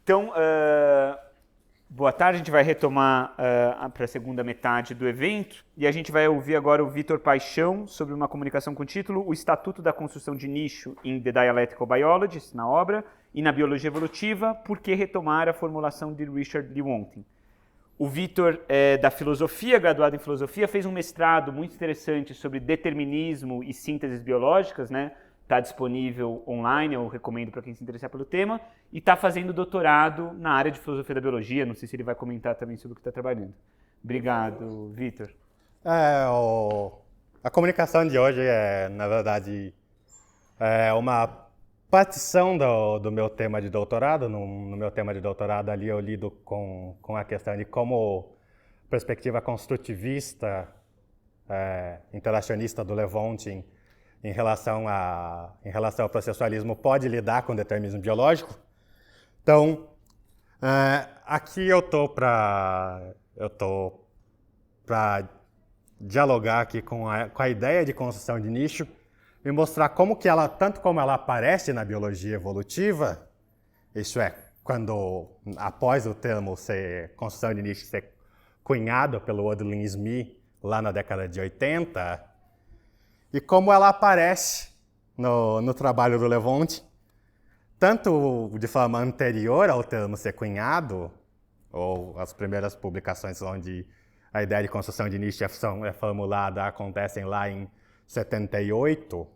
Então, boa tarde, a gente vai retomar para a segunda metade do evento e a gente vai ouvir agora o Vitor Paixão sobre uma comunicação com o título O Estatuto da Construção de Nicho in the Dialectical Biology, na obra, e na Biologia Evolutiva, Por que retomar a formulação de Richard Lewontin. O Vitor é da filosofia, graduado em filosofia, fez um mestrado muito interessante sobre determinismo e sínteses biológicas, né? Está disponível online, eu recomendo para quem se interessar pelo tema, e está fazendo doutorado na área de filosofia da biologia, não sei se ele vai comentar também sobre o que está trabalhando. Obrigado, Vitor. A comunicação de hoje na verdade, uma partição do meu tema de doutorado. No meu tema de doutorado ali eu lido com a questão de como perspectiva construtivista, interacionista do Lewontin em relação ao processualismo pode lidar com determinismo biológico. Então, aqui eu tô para dialogar aqui com a ideia de construção de nicho e mostrar como que ela, tanto como ela aparece na biologia evolutiva, isso é, após o termo construção de nicho ser cunhado pelo Odlin Smith lá na década de 80, e como ela aparece no trabalho do Lewontin, tanto de forma anterior ao termo ser cunhado, ou as primeiras publicações onde a ideia de construção de nicho é formulada acontecem lá em 78,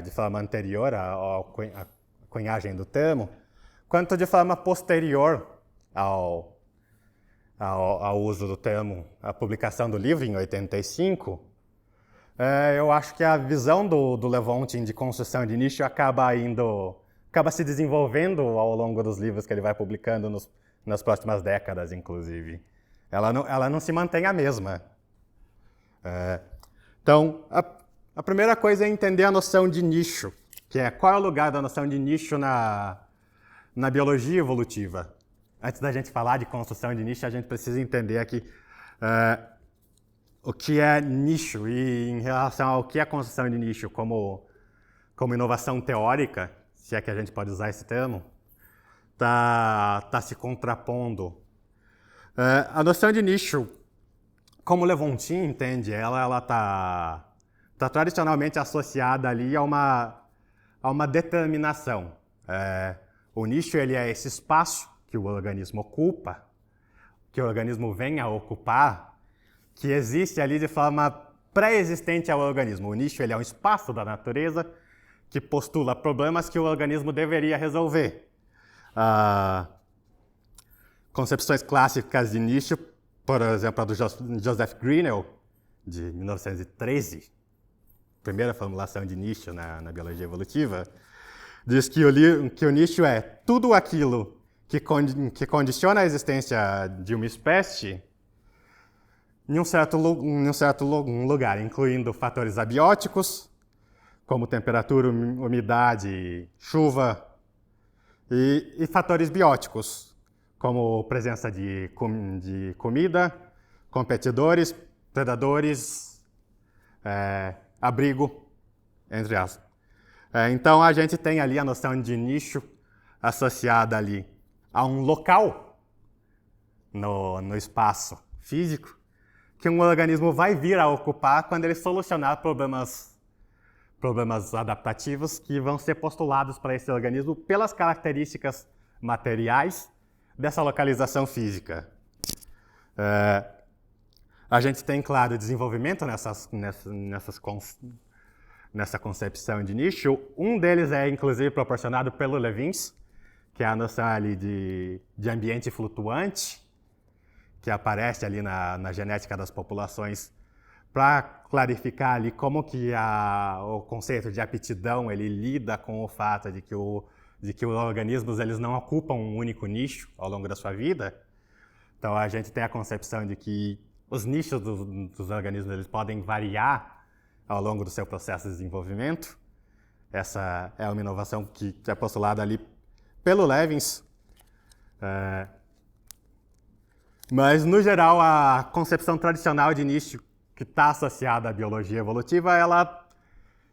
de forma anterior à cunhagem do termo, quanto de forma posterior ao uso do termo, a publicação do livro em 85, eu acho que a visão do Lewontin de construção de nicho acaba se desenvolvendo ao longo dos livros que ele vai publicando nas próximas décadas, inclusive. Ela não se mantém a mesma. Então, a primeira coisa é entender a noção de nicho, que é qual é o lugar da noção de nicho na biologia evolutiva. Antes da gente falar de construção de nicho, a gente precisa entender aqui o que é nicho e em relação ao que é construção de nicho como inovação teórica, se é que a gente pode usar esse termo, tá se contrapondo. A noção de nicho, como Lewontin entende, ela tá tradicionalmente associada ali a uma determinação. O nicho ele é esse espaço que o organismo ocupa, que o organismo vem a ocupar, que existe ali de forma pré-existente ao organismo. O nicho ele é um espaço da natureza que postula problemas que o organismo deveria resolver. Concepções clássicas de nicho, por exemplo, a do Joseph Grinnell, de 1913, primeira formulação de nicho na biologia evolutiva, diz que o nicho é tudo aquilo que condiciona a existência de uma espécie em um certo lugar, incluindo fatores abióticos, como temperatura, umidade, chuva, e fatores bióticos, como presença de comida, competidores, predadores, abrigo, entre aspas. Então, a gente tem ali a noção de nicho associada ali a um local no espaço físico que um organismo vai vir a ocupar quando ele solucionar problemas adaptativos que vão ser postulados para esse organismo pelas características materiais dessa localização física. A gente tem, claro, desenvolvimento nessa concepção de nicho. Um deles é, inclusive, proporcionado pelo Levins, que é a noção ali de ambiente flutuante, que aparece ali na genética das populações, para clarificar ali como que o conceito de aptidão ele lida com o fato de que os organismos eles não ocupam um único nicho ao longo da sua vida. Então a gente tem a concepção de que os nichos dos organismos eles podem variar ao longo do seu processo de desenvolvimento. Essa é uma inovação que é postulada ali pelo Levins. Mas, no geral, a concepção tradicional de nicho que está associada à biologia evolutiva, ela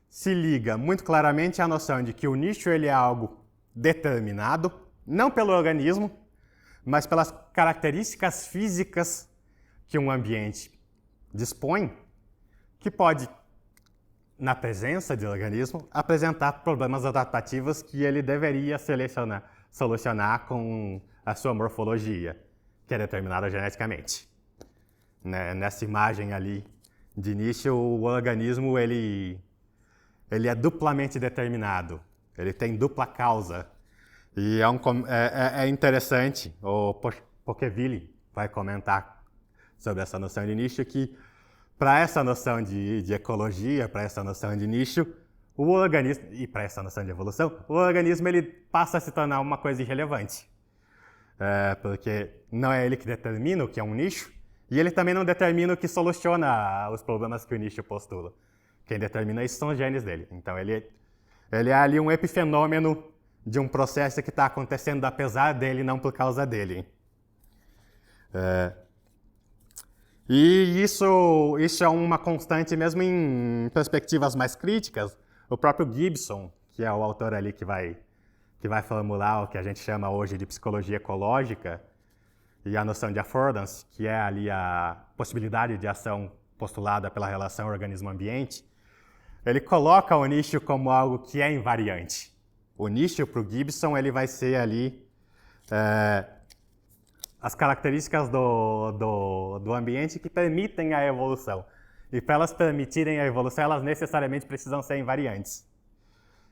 se liga muito claramente à noção de que o nicho ele é algo determinado, não pelo organismo, mas pelas características físicas que um ambiente dispõe, que pode, na presença de organismo, apresentar problemas adaptativos que ele deveria solucionar com a sua morfologia, que é determinada geneticamente. Nessa imagem ali de início, o organismo ele é duplamente determinado, ele tem dupla causa. E é interessante, o Pocheville vai comentar sobre essa noção de nicho, que para essa noção de ecologia, para essa noção de nicho, o organismo, e para essa noção de evolução, o organismo ele passa a se tornar uma coisa irrelevante. Porque não é ele que determina o que é um nicho, e ele também não determina o que soluciona os problemas que o nicho postula. Quem determina isso são os genes dele. Então ele é ali um epifenômeno de um processo que está acontecendo apesar dele, não por causa dele. E isso é uma constante mesmo em perspectivas mais críticas. O próprio Gibson, que é o autor ali que vai formular o que a gente chama hoje de psicologia ecológica, e a noção de affordance, que é ali a possibilidade de ação postulada pela relação organismo-ambiente, ele coloca o nicho como algo que é invariante. O nicho, para o Gibson, ele vai ser ali as características do ambiente que permitem a evolução. E para elas permitirem a evolução, elas necessariamente precisam ser invariantes.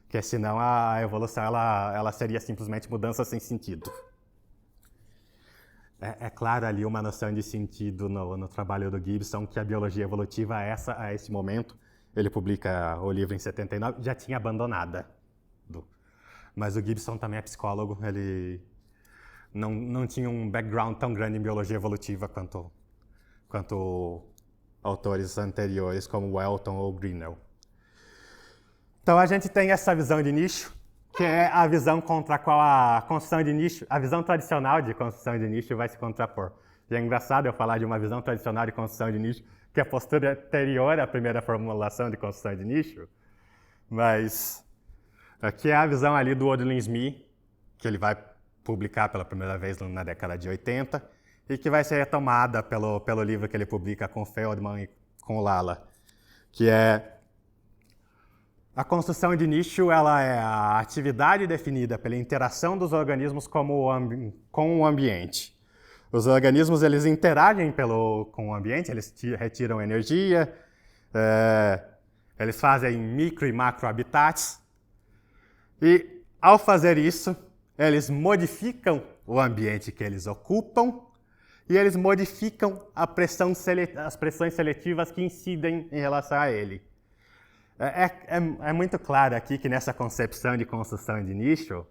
Porque senão a evolução ela seria simplesmente mudança sem sentido. É claro ali uma noção de sentido no trabalho do Gibson, que a biologia evolutiva, a esse momento, ele publica o livro em 79, já tinha abandonada. Mas o Gibson também é psicólogo, ele não tinha um background tão grande em biologia evolutiva quanto autores anteriores, como Welton ou Grinnell. Então a gente tem essa visão de nicho, que é a visão contra a qual a construção de nicho, a visão tradicional de construção de nicho vai se contrapor. E é engraçado eu falar de uma visão tradicional de construção de nicho, que é a postura anterior à primeira formulação de construção de nicho, mas aqui é a visão ali do Odlin Smith, que ele vai publicar pela primeira vez na década de 80, e que vai ser retomada pelo livro que ele publica com Feldman e com Lala, que é a construção de nicho, ela é a atividade definida pela interação dos organismos com o ambiente. Os organismos eles interagem com o ambiente, eles retiram energia, eles fazem micro e macro habitats, e ao fazer isso, eles modificam o ambiente que eles ocupam e eles modificam as pressões seletivas que incidem em relação a ele. É muito claro aqui que nessa concepção de construção de nicho,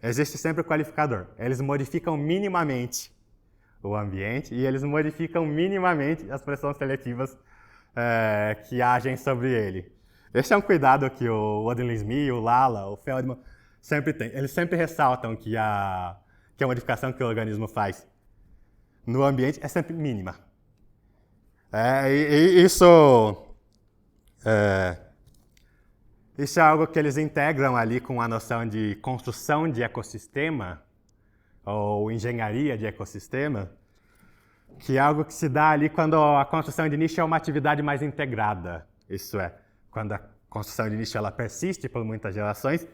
existe sempre o qualificador. Eles modificam minimamente o ambiente e eles modificam minimamente as pressões seletivas que agem sobre ele. Esse é um cuidado que o Odlin Smith, o Lala, o Feldman sempre têm. Eles sempre ressaltam que a modificação que o organismo faz no ambiente é sempre mínima. Isso é algo que eles integram ali com a noção de construção de ecossistema, ou engenharia de ecossistema, que é algo que se dá ali quando a construção de nicho é uma atividade mais integrada. Isso é, quando a construção de nicho ela persiste por muitas gerações,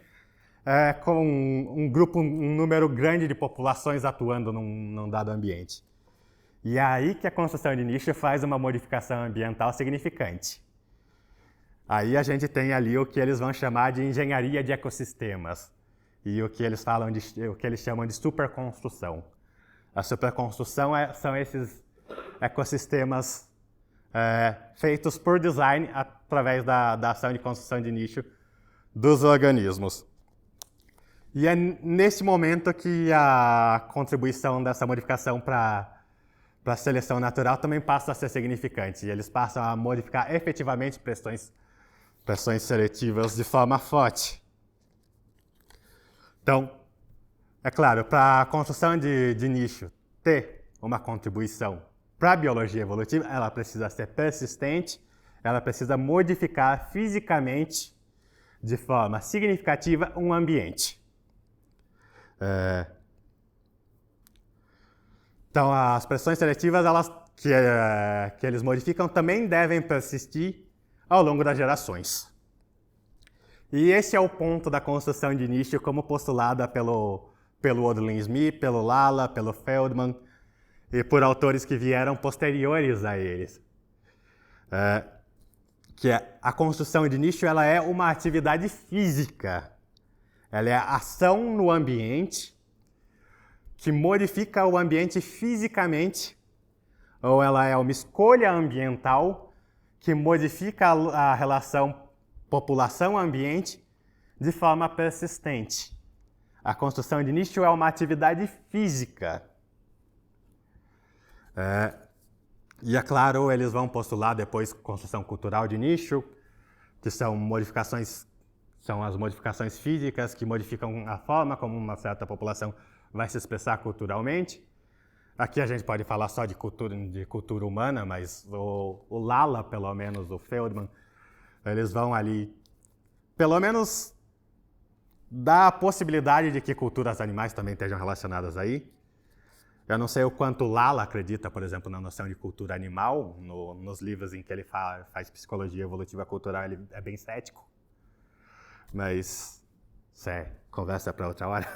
com um número grande de populações atuando num dado ambiente. E é aí que a construção de nicho faz uma modificação ambiental significante. Aí a gente tem ali o que eles vão chamar de engenharia de ecossistemas e o que eles chamam de superconstrução. A superconstrução são esses ecossistemas feitos por design através da ação de construção de nicho dos organismos. E é nesse momento que a contribuição dessa modificação para a seleção natural também passa a ser significante. E eles passam a modificar efetivamente pressões seletivas de forma forte. Então, é claro, para a construção de nicho ter uma contribuição para a biologia evolutiva, ela precisa ser persistente, ela precisa modificar fisicamente, de forma significativa, um ambiente. Então, as pressões seletivas que eles modificam também devem persistir ao longo das gerações. E esse é o ponto da construção de nicho como postulada pelo Odlin Smith, pelo Lala, pelo Feldman e por autores que vieram posteriores a eles. Que a construção de nicho ela é uma atividade física. Ela é a ação no ambiente que modifica o ambiente fisicamente, ou ela é uma escolha ambiental que modifica a relação população-ambiente de forma persistente. A construção de nicho é uma atividade física. E é claro, eles vão postular depois construção cultural de nicho, que são as modificações físicas que modificam a forma como uma certa população vai se expressar culturalmente. Aqui a gente pode falar só de cultura humana, mas o Lala, pelo menos, o Feldman, eles vão ali, pelo menos, dar a possibilidade de que culturas animais também estejam relacionadas aí. Eu não sei o quanto Lala acredita, por exemplo, na noção de cultura animal. Nos livros em que ele faz psicologia evolutiva cultural, ele é bem cético. Mas isso é conversa para outra hora.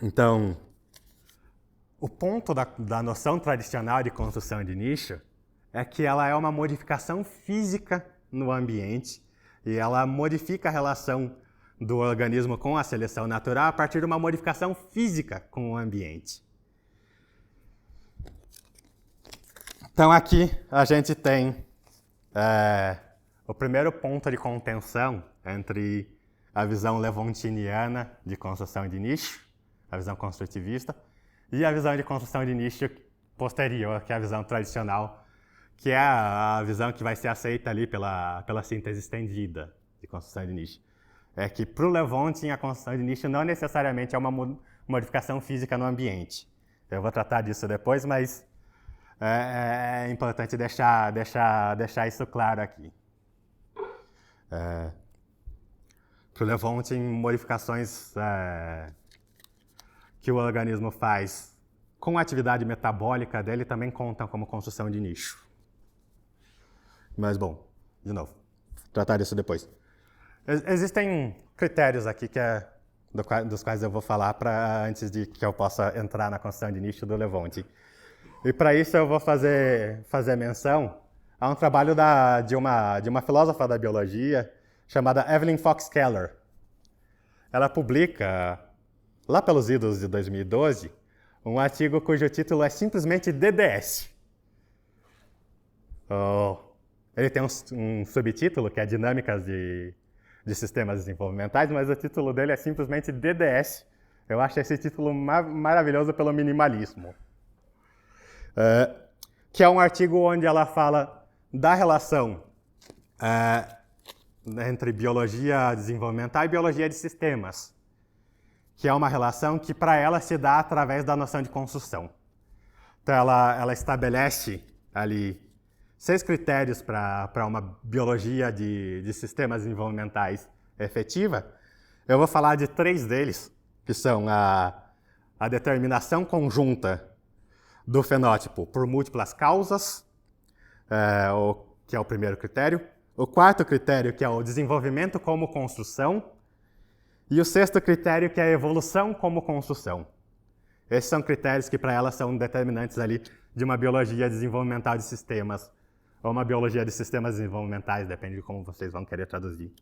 Então, o ponto da noção tradicional de construção de nicho é que ela é uma modificação física no ambiente e ela modifica a relação do organismo com a seleção natural a partir de uma modificação física com o ambiente. Então aqui a gente tem o primeiro ponto de contenção entre a visão levontiniana de construção de nicho, a visão construtivista, e a visão de construção de nicho posterior, que é a visão tradicional, que é a visão que vai ser aceita ali pela síntese estendida de construção de nicho. É que para o Levontin a construção de nicho não necessariamente é uma modificação física no ambiente. Eu vou tratar disso depois, mas é importante deixar isso claro aqui. Para o Levontin, modificações que o organismo faz com a atividade metabólica dele também contam como construção de nicho. Mas, bom, de novo, tratar disso depois. Existem critérios aqui dos quais eu vou falar antes de que eu possa entrar na construção de nicho do Levontin. E para isso eu vou fazer menção a um trabalho de uma filósofa da biologia chamada Evelyn Fox Keller. Ela publica, lá pelos idos de 2012, um artigo cujo título é simplesmente DDS. Ele tem um subtítulo que é Dinâmicas de Sistemas Desenvolvimentais, mas o título dele é simplesmente DDS. Eu acho esse título maravilhoso pelo minimalismo. Que é um artigo onde ela fala da relação entre biologia desenvolvimental e biologia de sistemas, que é uma relação que para ela se dá através da noção de construção. Então ela estabelece ali 6 critérios para uma biologia de sistemas desenvolvimentais efetiva. Eu vou falar de 3 deles, que são a determinação conjunta do fenótipo por múltiplas causas, que é o primeiro critério. O 4º critério, que é o desenvolvimento como construção. E o 6º critério, que é a evolução como construção. Esses são critérios que para ela são determinantes ali de uma biologia desenvolvimental de sistemas, ou uma biologia de sistemas desenvolvimentais, depende de como vocês vão querer traduzir.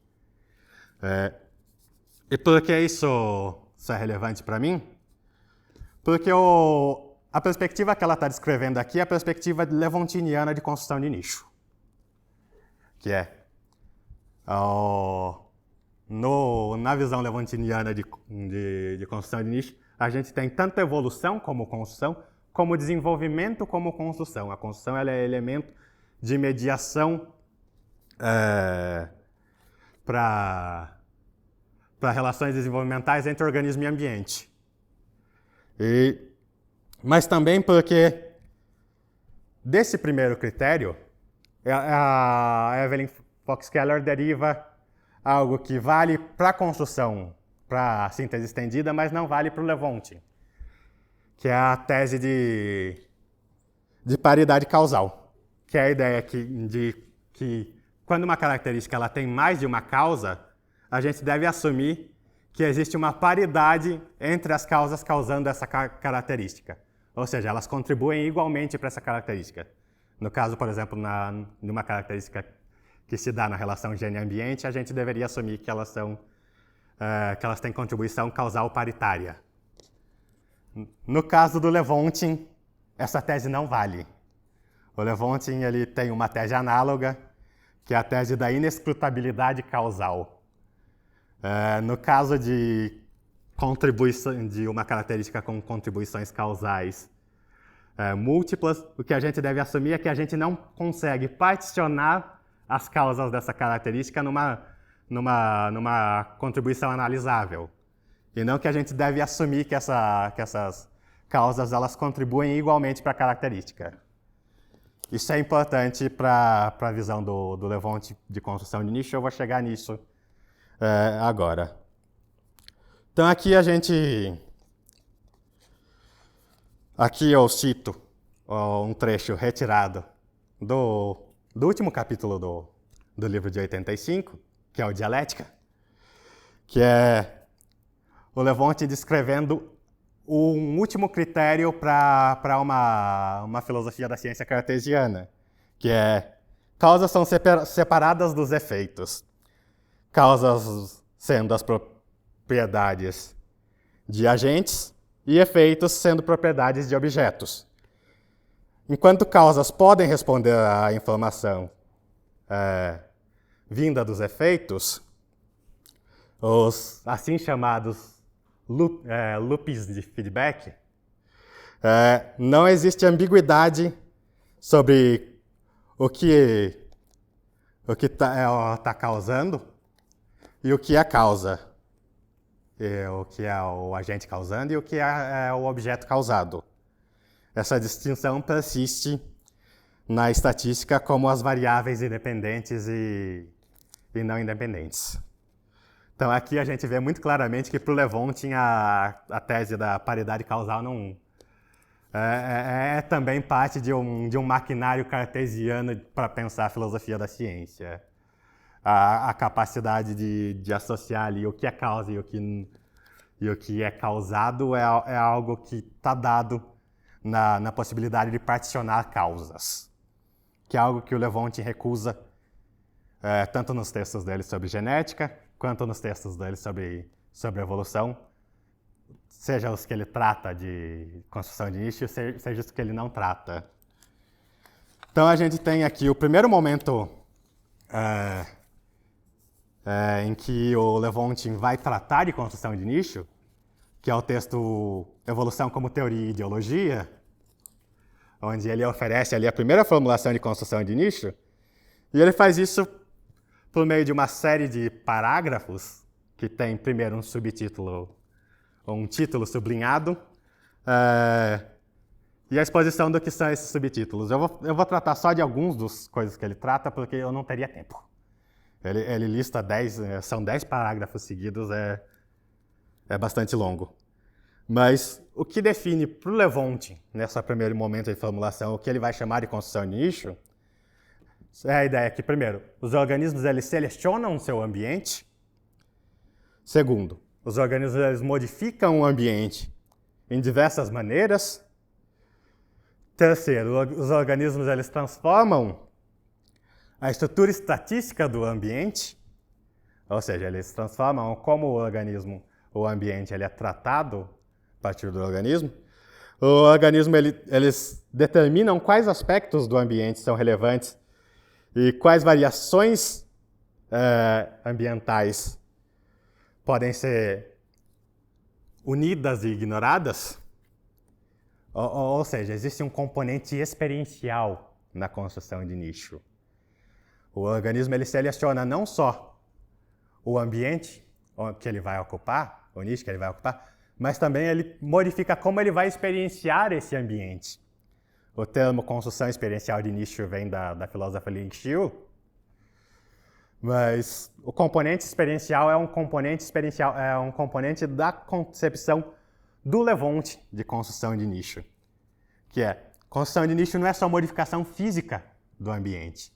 E por que isso é relevante para mim? Porque a perspectiva que ela está descrevendo aqui é a perspectiva levontiniana de construção de nicho. Que é, na visão levontiniana de construção de nicho, a gente tem tanto evolução como construção, como desenvolvimento como construção. A construção ela é elemento de mediação para relações desenvolvimentais entre organismo e ambiente. Mas também porque desse primeiro critério, a Evelyn Fox Keller deriva algo que vale para a construção para a síntese estendida, mas não vale para o Levontin, que é a tese de paridade causal, que é a ideia de que quando uma característica ela tem mais de uma causa, a gente deve assumir que existe uma paridade entre as causas causando essa característica. Ou seja, elas contribuem igualmente para essa característica. No caso, por exemplo, numa característica que se dá na relação gene-ambiente, a gente deveria assumir que elas têm contribuição causal paritária. No caso do Levontin, essa tese não vale. O Levontin ele tem uma tese análoga, que é a tese da inescrutabilidade causal. No caso de contribuição de uma característica com contribuições causais múltiplas, o que a gente deve assumir é que a gente não consegue particionar as causas dessa característica numa contribuição analisável. E não que a gente deve assumir que essas causas elas contribuem igualmente para a característica. Isso é importante para a visão do Levontin de construção de nicho. Eu vou chegar nisso agora. Então aqui aqui eu cito um trecho retirado do último capítulo do livro de 85, que é o Dialética, que é o Levontin descrevendo um último critério para uma filosofia da ciência cartesiana, que é causas são separadas dos efeitos. Causas sendo as propriedades de agentes e efeitos sendo propriedades de objetos. Enquanto causas podem responder à informação vinda dos efeitos, os assim chamados loops de feedback, não existe ambiguidade sobre o que está causando e o que é a causa, o que é o agente causando e o que é o objeto causado. Essa distinção persiste na estatística como as variáveis independentes e não independentes. Então aqui a gente vê muito claramente que para o Levontin a tese da paridade causal não também parte de um maquinário cartesiano para pensar a filosofia da ciência. A capacidade de associar ali o que é causa e o que é causado é algo que está dado na possibilidade de particionar causas, que é algo que o Levontin recusa tanto nos textos dele sobre genética, quanto nos textos dele sobre evolução, seja os que ele trata de construção de nicho, seja os que ele não trata. Então a gente tem aqui o primeiro momento em que o Levontin vai tratar de construção de nicho, que é o texto Evolução como Teoria e Ideologia, onde ele oferece ali a primeira formulação de construção de nicho, e ele faz isso por meio de uma série de parágrafos, que tem primeiro um subtítulo, um título sublinhado, e a exposição do que são esses subtítulos. Eu vou tratar só de alguns dos coisas que ele trata, porque eu não teria tempo. Ele lista 10, são 10 parágrafos seguidos, é bastante longo. Mas o que define para o Levontin, nesse primeiro momento de formulação, o que ele vai chamar de construção de nicho, é a ideia que, primeiro, os organismos eles selecionam o seu ambiente. Segundo, os organismos eles modificam o ambiente em diversas maneiras. Terceiro, os organismos eles transformam a estrutura estatística do ambiente, ou seja, eles transformam como o ambiente ele é tratado a partir do organismo. O organismo eles determinam quais aspectos do ambiente são relevantes e quais variações ambientais podem ser unidas e ignoradas. Ou seja, existe um componente experiencial na construção de nicho. O organismo ele seleciona não só o ambiente que ele vai ocupar, o nicho que ele vai ocupar, mas também ele modifica como ele vai experienciar esse ambiente. O termo construção experiencial de nicho vem da filósofa Ling Xiu, Mas o componente experiencial é um componente da concepção do Levontin de construção de nicho, que é, construção de nicho não é só modificação física do ambiente,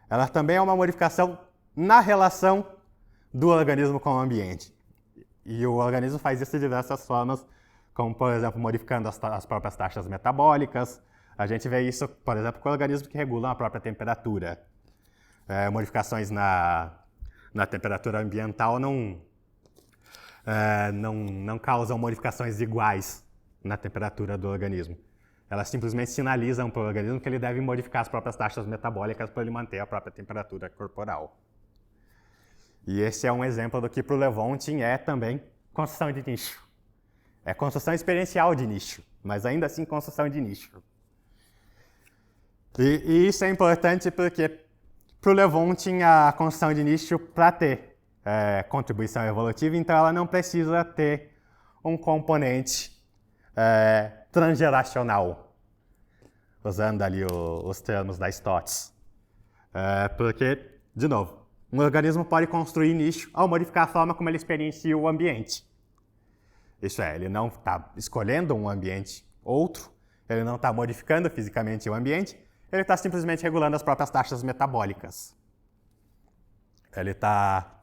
ela também é uma modificação na relação do organismo com o ambiente. E o organismo faz isso de diversas formas, como, por exemplo, modificando as próprias taxas metabólicas. A gente vê isso, por exemplo, com organismos que regulam a própria temperatura. Modificações na temperatura ambiental não causam modificações iguais na temperatura do organismo. Elas simplesmente sinalizam para o organismo que ele deve modificar as próprias taxas metabólicas para ele manter a própria temperatura corporal. E esse é um exemplo do que para o Levontin é também construção de nicho. É construção experiencial de nicho, mas ainda assim construção de nicho. E isso é importante porque para o Levontin a construção de nicho, para ter contribuição evolutiva, então ela não precisa ter um componente transgeracional, usando ali os termos da Stotz. Porque, de novo, um organismo pode construir nicho ao modificar a forma como ele experiencia o ambiente. Isso é, ele não está escolhendo um ambiente outro, ele não está modificando fisicamente o ambiente, ele está simplesmente regulando as próprias taxas metabólicas. Ele está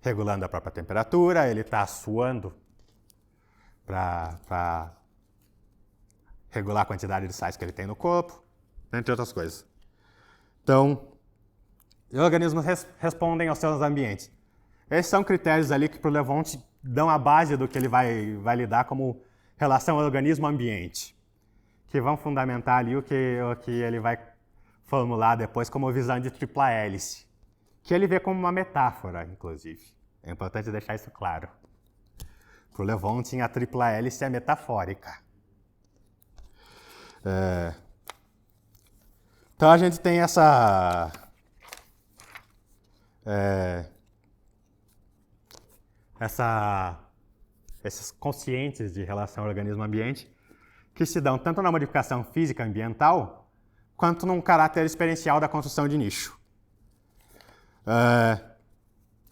regulando a própria temperatura, ele está suando para regular a quantidade de sais que ele tem no corpo, entre outras coisas. Então, os organismos respondem aos seus ambientes. Esses são critérios ali que para o Levontin dão a base do que ele vai lidar como relação organismo-ambiente, que vão fundamentar ali o que ele vai formular depois como visão de tripla hélice, que ele vê como uma metáfora, inclusive. É importante deixar isso claro. Para o Levontin, a tripla hélice é metafórica. Então a gente tem esses conscientes de relação organismo-ambiente que se dão tanto na modificação física ambiental quanto num caráter experiencial da construção de nicho.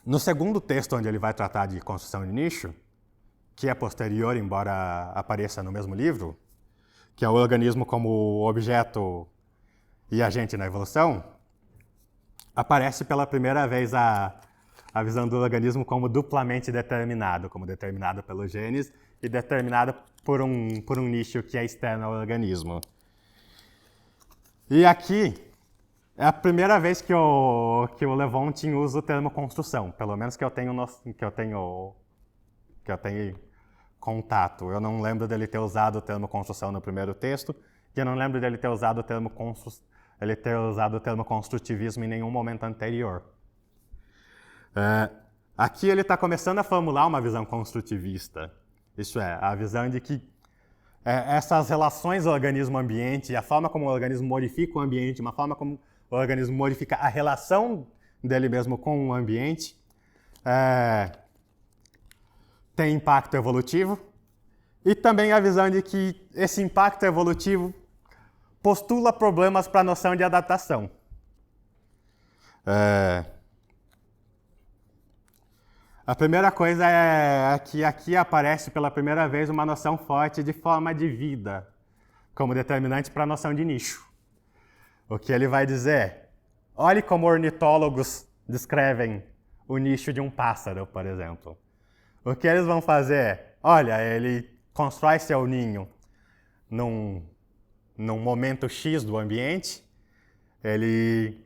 No segundo texto, onde ele vai tratar de construção de nicho, que é posterior, embora apareça no mesmo livro, que é o organismo como objeto e agente na evolução, aparece pela primeira vez a visão do organismo como duplamente determinado, como determinado pelos genes e determinado por um nicho que é externo ao organismo. E aqui é a primeira vez que o Levontin usa o termo construção, pelo menos que eu tenho contato. Eu não lembro dele ter usado o termo construção no primeiro texto, e eu não lembro dele ter usado o termo construtivismo em nenhum momento anterior. Aqui ele está começando a formular uma visão construtivista. Isso é, a visão de que essas relações organismo-ambiente, a forma como o organismo modifica o ambiente, uma forma como o organismo modifica a relação dele mesmo com o ambiente, tem impacto evolutivo, e também a visão de que esse impacto evolutivo postula problemas para a noção de adaptação. A primeira coisa é que aqui aparece pela primeira vez uma noção forte de forma de vida, como determinante para a noção de nicho. O que ele vai dizer? Olhe como ornitólogos descrevem o nicho de um pássaro, por exemplo. O que eles vão fazer? Olha, ele constrói seu ninho num momento X do ambiente, ele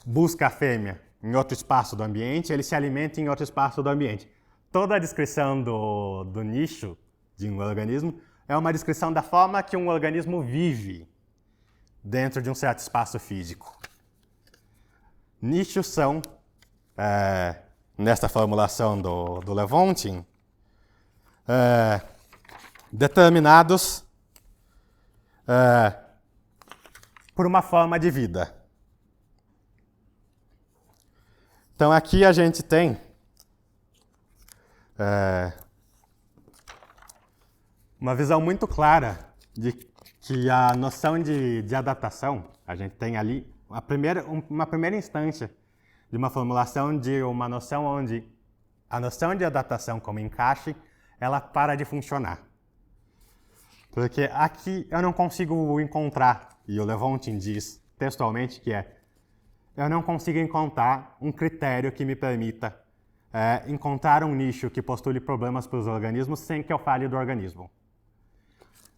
busca a fêmea em outro espaço do ambiente, ele se alimenta em outro espaço do ambiente. Toda a descrição do nicho de um organismo é uma descrição da forma que um organismo vive dentro de um certo espaço físico. Nichos são, nesta formulação do Levontin, determinados por uma forma de vida. Então aqui a gente tem uma visão muito clara de que a noção de adaptação, a gente tem ali uma primeira instância de uma formulação de uma noção onde a noção de adaptação como encaixe, ela para de funcionar. Porque aqui eu não consigo encontrar, e o Levontin diz textualmente que eu não consigo encontrar um critério que me permita encontrar um nicho que postule problemas para os organismos sem que eu fale do organismo.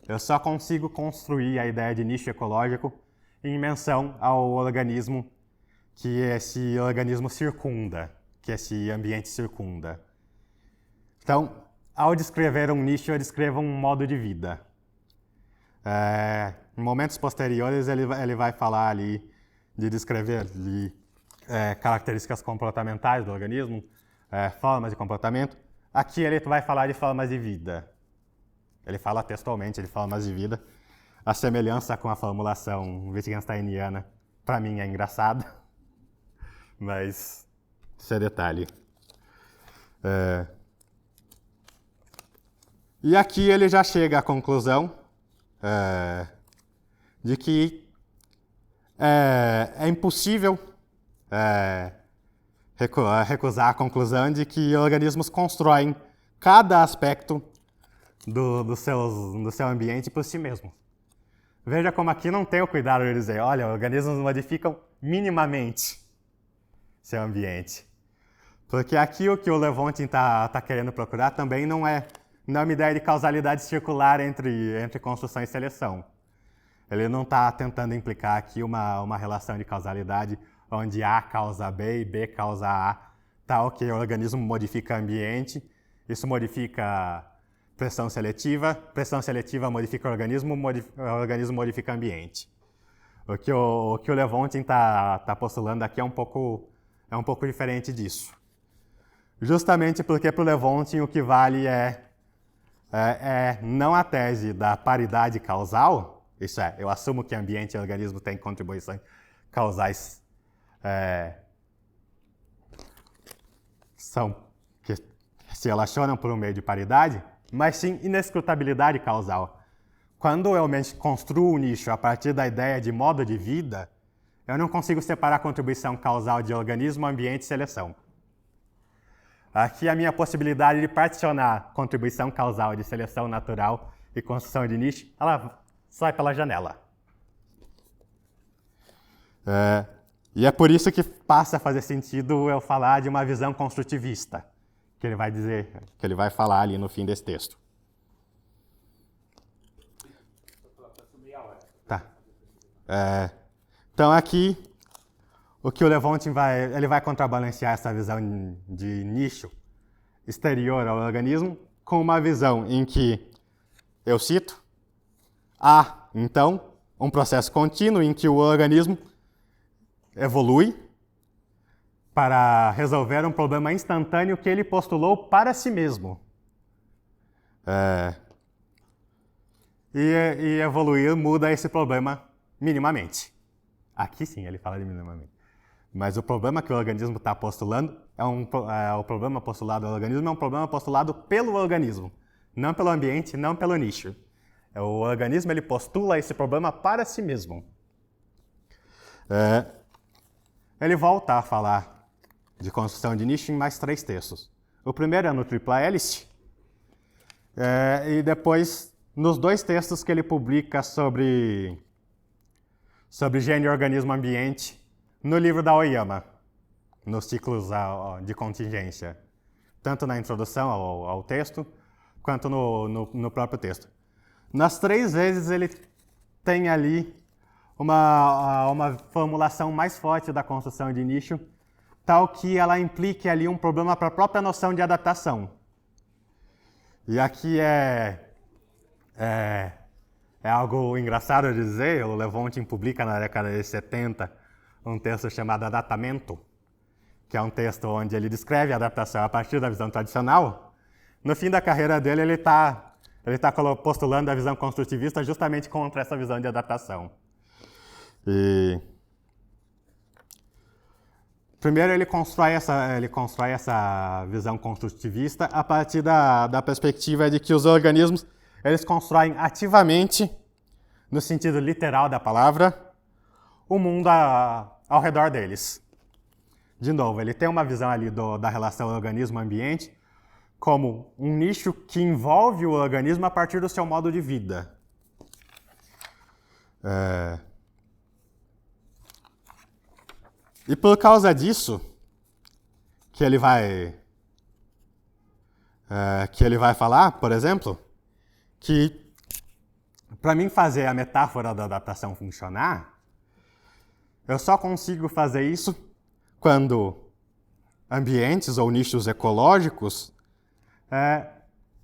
Eu só consigo construir a ideia de nicho ecológico em menção ao organismo que esse organismo circunda, que esse ambiente circunda. Então, ao descrever um nicho, eu descrevo um modo de vida. Em momentos posteriores, ele vai falar ali de descrever ali, características comportamentais do organismo, formas de comportamento. Aqui ele vai falar de formas de vida. Ele fala textualmente de formas de vida. A semelhança com a formulação wittgensteiniana, para mim, é engraçada, mas isso é detalhe. E aqui ele já chega à conclusão de que é impossível recusar a conclusão de que organismos constroem cada aspecto do seu ambiente por si mesmos. Veja como aqui não tem o cuidado de dizer, olha, organismos modificam minimamente seu ambiente. Porque aqui o que o Levontin está querendo procurar também não é uma ideia de causalidade circular entre construção e seleção. Ele não está tentando implicar aqui uma relação de causalidade onde A causa B e B causa A, tal que o organismo modifica ambiente, isso modifica pressão seletiva modifica o organismo modifica ambiente. O que o Levontin está postulando aqui é um pouco diferente disso. Justamente porque para o Levontin o que vale é não a tese da paridade causal, isso é, eu assumo que ambiente e organismo têm contribuições causais que se relacionam por um meio de paridade, mas sim inescrutabilidade causal. Quando eu construo um nicho a partir da ideia de modo de vida, eu não consigo separar a contribuição causal de organismo, ambiente e seleção. Aqui a minha possibilidade de particionar contribuição causal de seleção natural e construção de nicho, ela sai pela janela. E é por isso que passa a fazer sentido eu falar de uma visão construtivista, que ele vai dizer, que ele vai falar ali no fim desse texto. Tá. Então aqui, o que o Levontin vai contrabalancear essa visão de nicho exterior ao organismo com uma visão em que, eu cito, há, então, um processo contínuo em que o organismo evolui para resolver um problema instantâneo que ele postulou para si mesmo. E evoluir muda esse problema minimamente. Aqui sim ele fala de minimamente. Mas o problema que o organismo está postulando o problema postulado ao organismo é um problema postulado pelo organismo, não pelo ambiente, não pelo nicho. O organismo ele postula esse problema para si mesmo. Ele volta a falar de construção de nicho em mais 3 textos. O primeiro é no Tripla Hélice, e depois nos 2 textos que ele publica sobre gênero, organismo, ambiente, no livro da Oyama, nos ciclos de contingência, tanto na introdução ao texto, quanto no próprio texto. Nas 3 vezes ele tem ali uma formulação mais forte da construção de nicho, tal que ela implique ali um problema para a própria noção de adaptação. E aqui é algo engraçado de dizer, o Levontin publica na década de 70 um texto chamado Adatamento, que é um texto onde ele descreve a adaptação a partir da visão tradicional. No fim da carreira dele, ele tá postulando a visão construtivista justamente contra essa visão de adaptação. Primeiro, ele constrói essa visão construtivista a partir da perspectiva de que os organismos eles constroem ativamente no sentido literal da palavra, o mundo ao redor deles. De novo, ele tem uma visão ali da relação organismo-ambiente como um nicho que envolve o organismo a partir do seu modo de vida. E por causa disso, que ele vai falar, por exemplo, que para mim fazer a metáfora da adaptação funcionar, eu só consigo fazer isso quando ambientes ou nichos ecológicos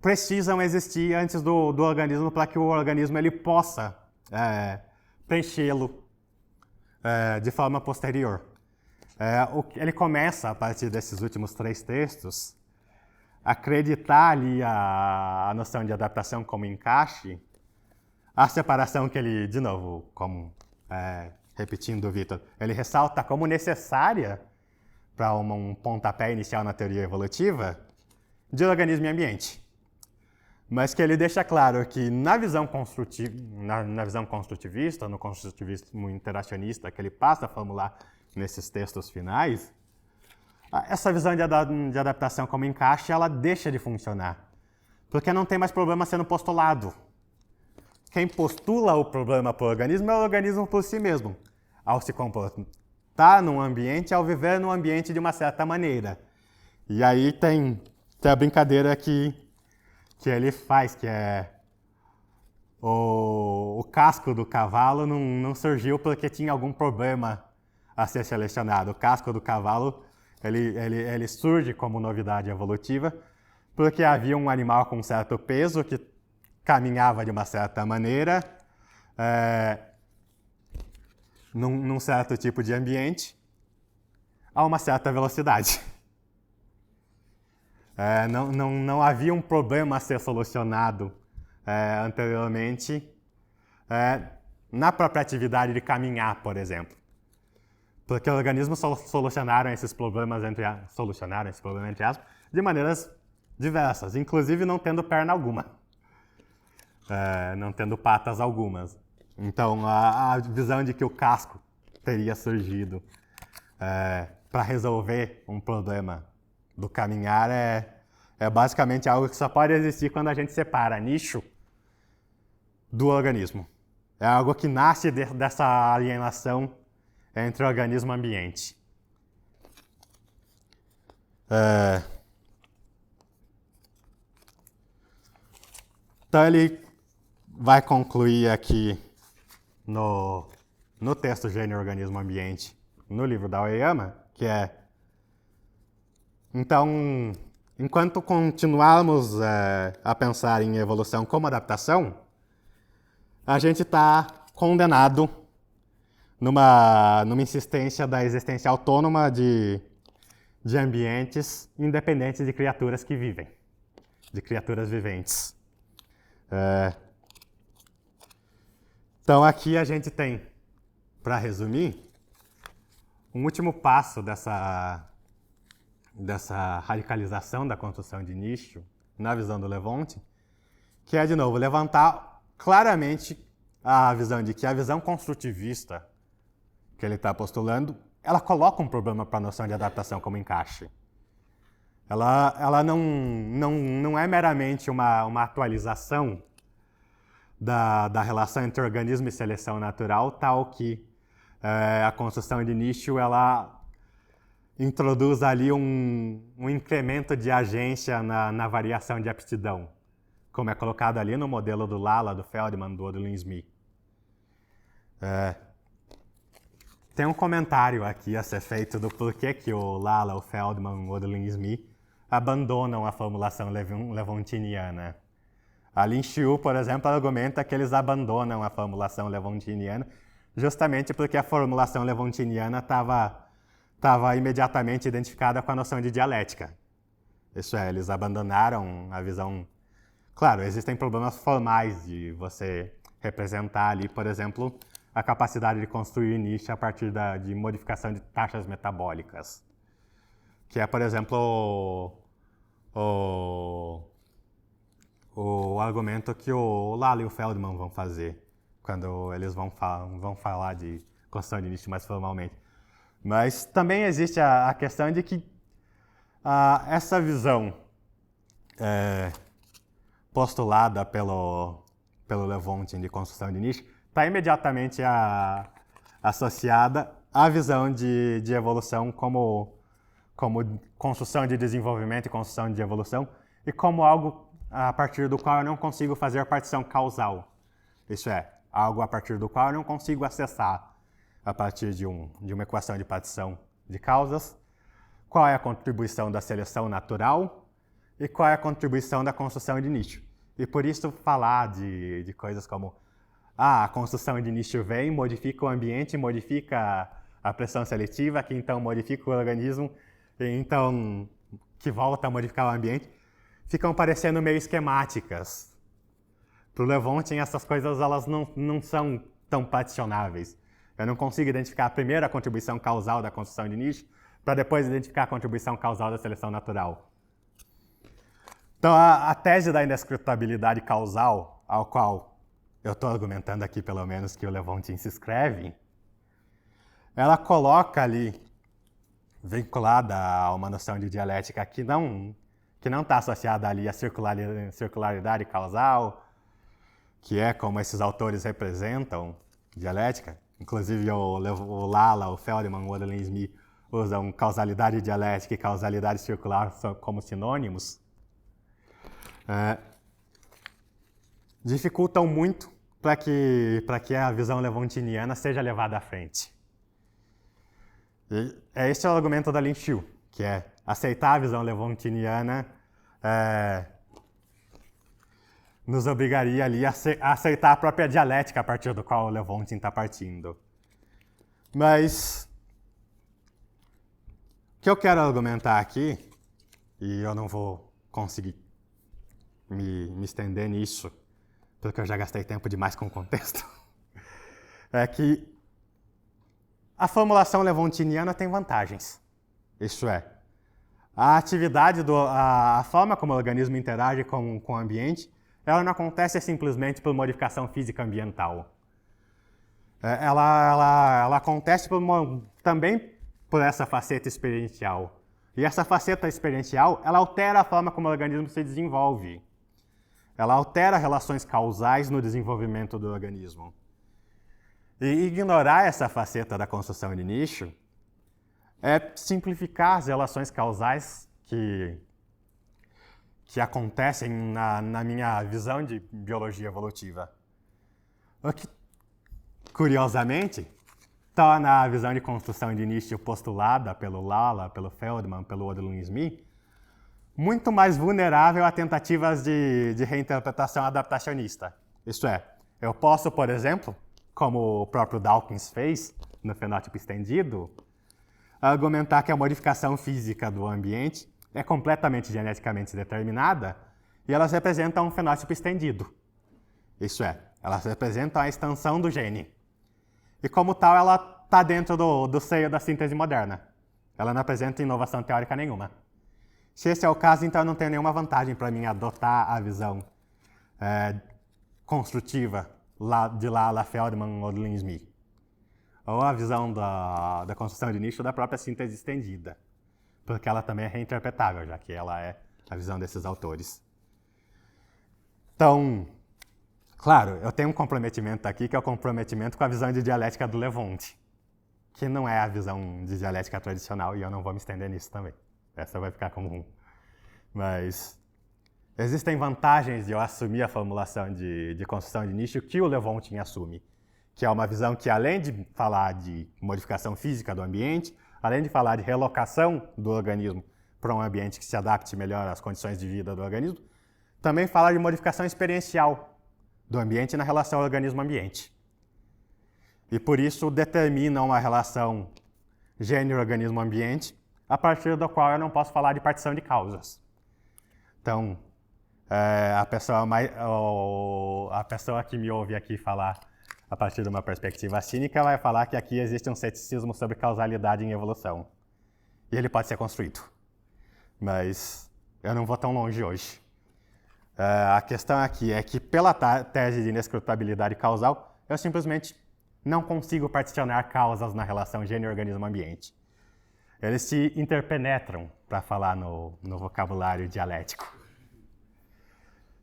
precisam existir antes do organismo para que o organismo ele possa preenchê-lo de forma posterior. Ele começa, a partir desses últimos 3 textos, a acreditar ali a noção de adaptação como encaixe, a separação que ele, de novo, como repetindo o Vitor, ele ressalta como necessária para um pontapé inicial na teoria evolutiva de organismo e ambiente. Mas que ele deixa claro que na visão construtivista, no construtivismo interacionista, que ele passa a formular nesses textos finais, essa visão de adaptação como encaixe, ela deixa de funcionar. Porque não tem mais problema sendo postulado. Quem postula o problema para o organismo é o organismo por si mesmo, ao se comportar num ambiente, ao viver num ambiente de uma certa maneira. E aí tem a brincadeira que ele faz, que é o casco do cavalo não surgiu porque tinha algum problema a ser selecionado. O casco do cavalo ele surge como novidade evolutiva porque havia um animal com um certo peso que caminhava de uma certa maneira num certo tipo de ambiente a uma certa velocidade. Não havia um problema a ser solucionado anteriormente na própria atividade de caminhar, por exemplo. Porque organismos solucionaram esses problemas entre aspas, de maneiras diversas, inclusive não tendo perna alguma, não tendo patas algumas. Então, a visão de que o casco teria surgido para resolver um problema do caminhar é basicamente algo que só pode existir quando a gente separa nicho do organismo. É algo que nasce dessa alienação entre organismo e ambiente. Então ele vai concluir aqui no texto Gênero, Organismo, Ambiente, no livro da Aoyama, que então, enquanto continuarmos a pensar em evolução como adaptação, a gente está condenado numa insistência da existência autônoma de ambientes independentes de criaturas que vivem, de criaturas viventes. Então aqui a gente tem, para resumir, um último passo dessa radicalização da construção de nicho na visão do Levonti, que é, de novo, levantar claramente a visão de que a visão construtivista que ele está postulando, ela coloca um problema para a noção de adaptação como encaixe. Ela não é meramente uma atualização da relação entre organismo e seleção natural, tal que a construção de nicho ela introduz ali um incremento de agência na variação de aptidão, como é colocado ali no modelo do Lala, do Feldman, do Odelin-Smith. Tem um comentário aqui a ser feito do porquê que o Lala, o Feldman, o Odelin-Smith abandonam a formulação levontiniana. A Lin Xiu, por exemplo, argumenta que eles abandonam a formulação levontiniana justamente porque a formulação levontiniana estava imediatamente identificada com a noção de dialética. Isso é, eles abandonaram a visão... Claro, existem problemas formais de você representar ali, por exemplo, a capacidade de construir nicho a partir de modificação de taxas metabólicas. Que é, por exemplo, o argumento que o Lala e o Feldman vão fazer quando eles vão falar de construção de nicho mais formalmente. Mas também existe a questão de que essa visão postulada pelo Lewontin de construção de nicho está imediatamente associada à visão de evolução como construção de desenvolvimento e construção de evolução, e como algo a partir do qual eu não consigo fazer partição causal. Isso é, algo a partir do qual eu não consigo acessar a partir de uma equação de partição de causas, qual é a contribuição da seleção natural e qual é a contribuição da construção de nicho. E por isso falar de coisas como a construção de nicho vem, modifica o ambiente, modifica a pressão seletiva, que então modifica o organismo, e então que volta a modificar o ambiente, ficam parecendo meio esquemáticas. Para o Lewontin, essas coisas elas não são tão particionáveis. Eu não consigo identificar a primeira contribuição causal da construção de nicho para depois identificar a contribuição causal da seleção natural. Então, a tese da inescrutabilidade causal, ao qual eu estou argumentando aqui, pelo menos, que o Lewontin se inscreve, ela coloca ali, vinculada a uma noção de dialética que não está associada ali à circularidade causal, que é como esses autores representam dialética. Inclusive o Lala, o Feldman, o Odelin Smith usam causalidade dialética e causalidade circular como sinônimos. Dificultam muito para que a visão lewontiniana seja levada à frente. Este é o argumento da Lin Xiu, que é aceitar a visão lewontiniana nos obrigaria ali a aceitar a própria dialética a partir do qual o Lewontin está partindo. Mas o que eu quero argumentar aqui, e eu não vou conseguir me estender nisso, porque eu já gastei tempo demais com o contexto, é que a formulação lewontiniana tem vantagens. Isso é, a atividade, a forma como o organismo interage com o ambiente, ela não acontece simplesmente por modificação física ambiental. Ela acontece também por essa faceta experiencial. E essa faceta experiencial, ela altera a forma como o organismo se desenvolve. Ela altera relações causais no desenvolvimento do organismo. E ignorar essa faceta da construção de nicho é simplificar as relações causais que acontecem na minha visão de biologia evolutiva. O que, curiosamente, torna a visão de construção de nicho postulada pelo Lala, pelo Feldman, pelo Odelin Smith, muito mais vulnerável a tentativas de reinterpretação adaptacionista. Isto é, eu posso, por exemplo, como o próprio Dawkins fez no fenótipo estendido, argumentar que a modificação física do ambiente é completamente geneticamente determinada e elas representam um fenótipo estendido. Isso é, elas representam a extensão do gene. E como tal, ela está dentro do seio da síntese moderna. Ela não apresenta inovação teórica nenhuma. Se esse é o caso, então não tem nenhuma vantagem para mim adotar a visão construtiva de Lala, Feldman ou Odelin Smith. Ou a visão da construção de nicho da própria síntese estendida. Porque ela também é reinterpretável, já que ela é a visão desses autores. Então, claro, eu tenho um comprometimento aqui, que é o comprometimento com a visão de dialética do Lewontin, que não é a visão de dialética tradicional, e eu não vou me estender nisso também. Essa vai ficar como Mas existem vantagens de eu assumir a formulação de construção de nicho que o Lewontin assume, que é uma visão que, além de falar de modificação física do ambiente, além de falar de relocação do organismo para um ambiente que se adapte melhor às condições de vida do organismo, também fala de modificação experiencial do ambiente na relação organismo-ambiente. E por isso determina uma relação gênero-organismo-ambiente a partir da qual eu não posso falar de partição de causas. Então, a pessoa que me ouve aqui falar a partir de uma perspectiva cínica vai falar que aqui existe um ceticismo sobre causalidade em evolução. E ele pode ser construído. Mas eu não vou tão longe hoje. A questão aqui é que, pela tese de inescrutabilidade causal, eu simplesmente não consigo particionar causas na relação gênio-organismo-ambiente. Eles se interpenetram, para falar no vocabulário dialético.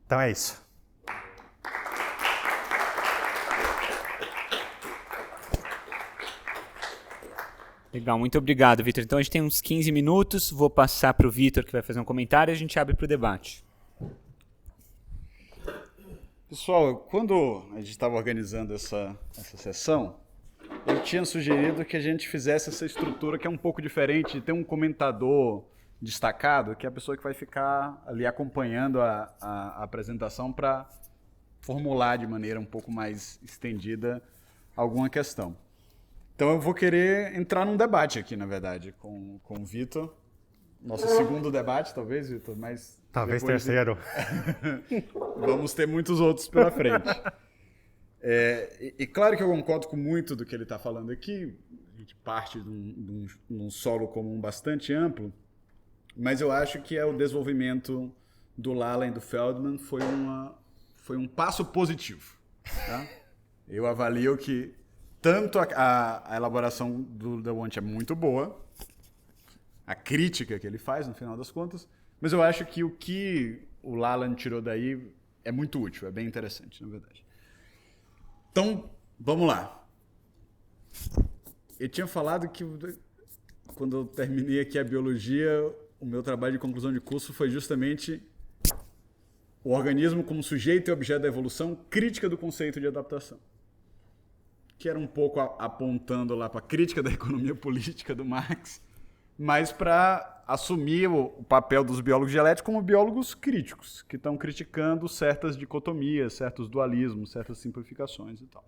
Então é isso. Legal, muito obrigado, Vitor. Então a gente tem uns 15 minutos, vou passar para o Vitor, que vai fazer um comentário, e a gente abre para o debate. Pessoal, quando a gente estava organizando essa sessão, eu tinha sugerido que a gente fizesse essa estrutura que é um pouco diferente, de ter um comentador destacado, que é a pessoa que vai ficar ali acompanhando a apresentação para formular de maneira um pouco mais estendida alguma questão. Então eu vou querer entrar num debate aqui, na verdade, com o Vitor. Nosso segundo debate, talvez, Vitor, mas... Talvez terceiro. Vamos ter muitos outros pela frente. E claro que eu concordo com muito do que ele está falando aqui, a gente parte de um solo comum bastante amplo, mas eu acho que o desenvolvimento do Lalang e do Feldman foi um passo positivo. Tá? Eu avalio que tanto a elaboração do Lewontin é muito boa, a crítica que ele faz, no final das contas, mas eu acho que o que o Lalang tirou daí é muito útil, é bem interessante, na verdade. Então, vamos lá. Eu tinha falado que, quando eu terminei aqui a biologia, o meu trabalho de conclusão de curso foi justamente o organismo como sujeito e objeto da evolução, crítica do conceito de adaptação. Que era um pouco apontando lá para a crítica da economia política do Marx, mas para assumir o papel dos biólogos dialéticos como biólogos críticos, que estão criticando certas dicotomias, certos dualismos, certas simplificações e tal.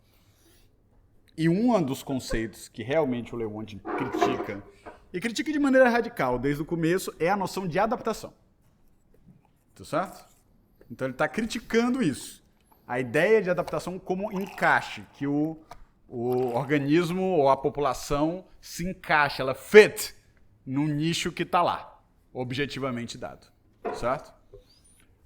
E um dos conceitos que realmente o Lewontin critica, e critica de maneira radical desde o começo, é a noção de adaptação. Tá certo? Então ele está criticando isso. A ideia de adaptação como encaixe, que o organismo ou a população se encaixa, ela fit num nicho que está lá, objetivamente dado, certo?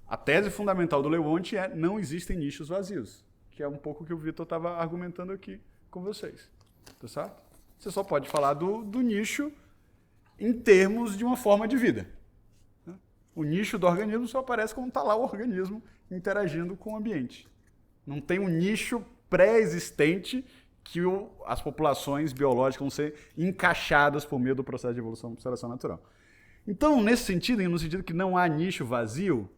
A tese fundamental do Lewontin é não existem nichos vazios, que é um pouco o que o Vitor estava argumentando aqui com vocês, tá certo? Você só pode falar do nicho em termos de uma forma de vida. Né? O nicho do organismo só aparece quando está lá o organismo interagindo com o ambiente. Não tem um nicho pré-existente que as populações biológicas vão ser encaixadas por meio do processo de evolução por seleção natural. Então, nesse sentido, no sentido que não há nicho vazio,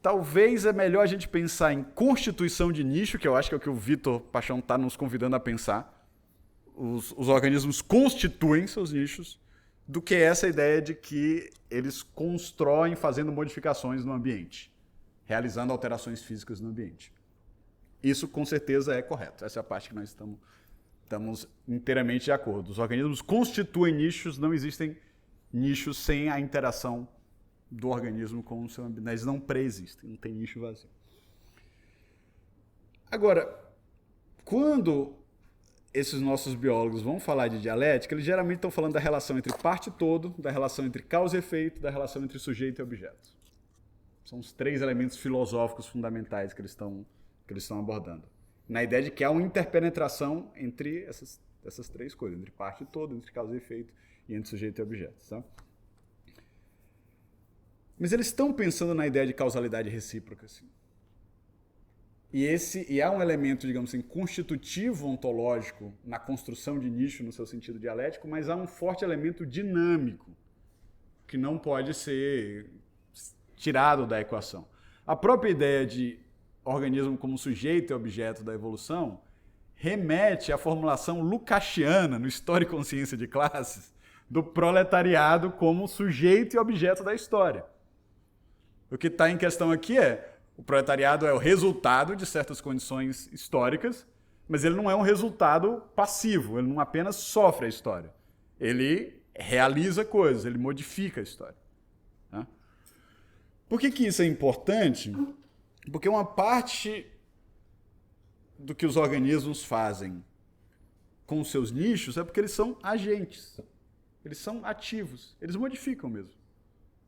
talvez é melhor a gente pensar em constituição de nicho, que eu acho que é o que o Vitor Paixão está nos convidando a pensar. Os organismos constituem seus nichos, do que essa ideia de que eles constroem fazendo modificações no ambiente, realizando alterações físicas no ambiente. Isso, com certeza, é correto. Essa é a parte que nós estamos inteiramente de acordo. Os organismos constituem nichos, não existem nichos sem a interação do organismo com o seu ambiente. Eles não pré-existem, não tem nicho vazio. Agora, quando esses nossos biólogos vão falar de dialética, eles geralmente estão falando da relação entre parte e todo, da relação entre causa e efeito, da relação entre sujeito e objeto. São os três elementos filosóficos fundamentais que eles estão abordando. Na ideia de que há uma interpenetração entre essas três coisas, entre parte e todo, entre causa e efeito e entre sujeito e objeto. Tá? Mas eles estão pensando na ideia de causalidade recíproca. Assim. E há um elemento, digamos assim, constitutivo ontológico na construção de nicho no seu sentido dialético, mas há um forte elemento dinâmico que não pode ser tirado da equação. A própria ideia de organismo como sujeito e objeto da evolução remete à formulação lucasiana, no História e Consciência de Classes, do proletariado como sujeito e objeto da história. O que está em questão aqui o proletariado é o resultado de certas condições históricas, mas ele não é um resultado passivo, ele não apenas sofre a história. Ele realiza coisas, ele modifica a história. Tá? Por que isso é importante? Porque uma parte do que os organismos fazem com os seus nichos é porque eles são agentes, eles são ativos, eles modificam mesmo.